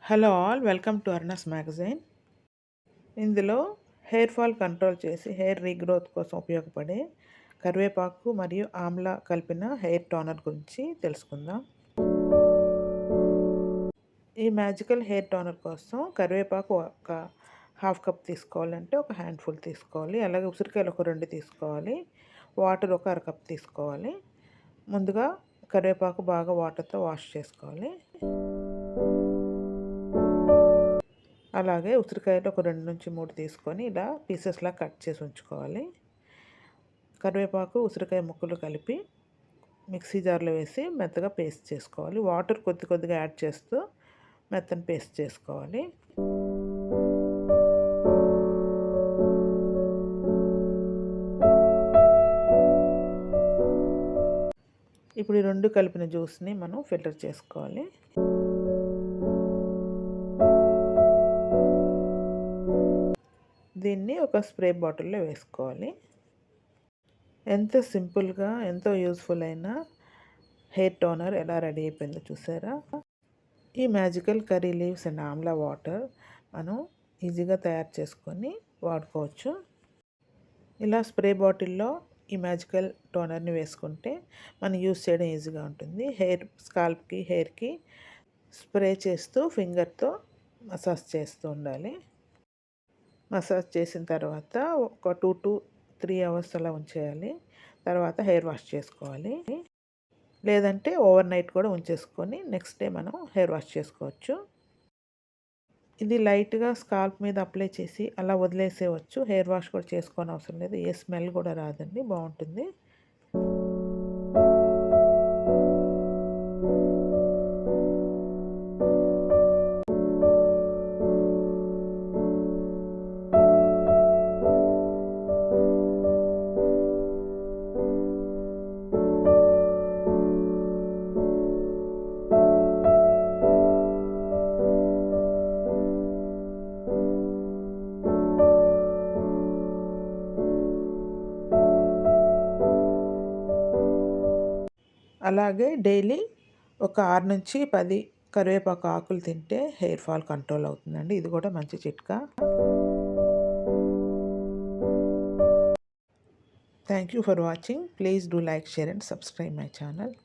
Hello all, welcome to Aruna's magazine. ఇందులో hair fall control చేసి hair regrowth కోసం ఉపయోగపడే కరివేపాకు మరియు ఆమ్లా కలిపిన హెయిర్ టోనర్ గురించి తెలుసుకుందాం. ఈ మ్యాజికల్ హెయిర్ టోనర్ కోసం కరివేపాకు ఒక హాఫ్ కప్ తీసుకోవాలంటే ఒక హ్యాండ్ఫుల్ తీసుకోవాలి. అలాగే ఉసిరికాయలు ఒక 2 తీసుకోవాలి. వాటర్ ఒక అరకప్ తీసుకోవాలి. ముందుగా కరివేపాకు బాగా వాటర్తో వాష్ చేసుకోవాలి. అలాగే ఉసిరికాయలు ఒక 2-3 తీసుకొని ఇలా పీసెస్లా కట్ చేసి ఉంచుకోవాలి. కరివేపాకు ఉసిరికాయ ముక్కలు కలిపి మిక్సీ జార్లో వేసి మెత్తగా పేస్ట్ చేసుకోవాలి. వాటర్ కొద్దిగా యాడ్ చేస్తూ మెత్తని పేస్ట్ చేసుకోవాలి. ఇప్పుడు ఈ 2 కలిపిన జ్యూస్ని మనం ఫిల్టర్ చేసుకోవాలి. దీన్ని ఒక స్ప్రే బాటిల్లో వేసుకోవాలి. ఎంత సింపుల్గా ఎంతో యూస్ఫుల్ అయిన హెయిర్ టోనర్ ఎలా రెడీ అయిపోయిందో చూసారా. ఈ magical curry leaves and Amla water మనం ఈజీగా తయారు చేసుకొని వాడుకోవచ్చు. ఇలా స్ప్రే బాటిల్లో ఈ మ్యాజికల్ టోనర్ని వేసుకుంటే మనం యూస్ చేయడం ఈజీగా ఉంటుంది. స్కాల్ప్కి హెయిర్కి స్ప్రే చేస్తూ ఫింగర్తో మసాజ్ చేస్తూ ఉండాలి. మసాజ్ చేసిన తర్వాత ఒక 2 to 3 అవర్స్ అలా ఉంచేయాలి. తర్వాత హెయిర్ వాష్ చేసుకోవాలి. లేదంటే ఓవర్ నైట్ కూడా ఉంచేసుకొని నెక్స్ట్ డే మనం హెయిర్ వాష్ చేసుకోవచ్చు. ఇది లైట్గా స్కాల్ప్ మీద అప్లై చేసి అలా వదిలేసేయవచ్చు. హెయిర్ వాష్ కూడా చేసుకోని అవసరం లేదు. ఏ స్మెల్ కూడా రాదండి, బాగుంటుంది. అలాగే డైలీ ఒక 6-10 కరివేపాకు ఆకులు తింటే హెయిర్ ఫాల్ కంట్రోల్ అవుతుందండి. ఇది కూడా మంచి చిట్కా. Thank you for watching. Please do like, share and subscribe my channel.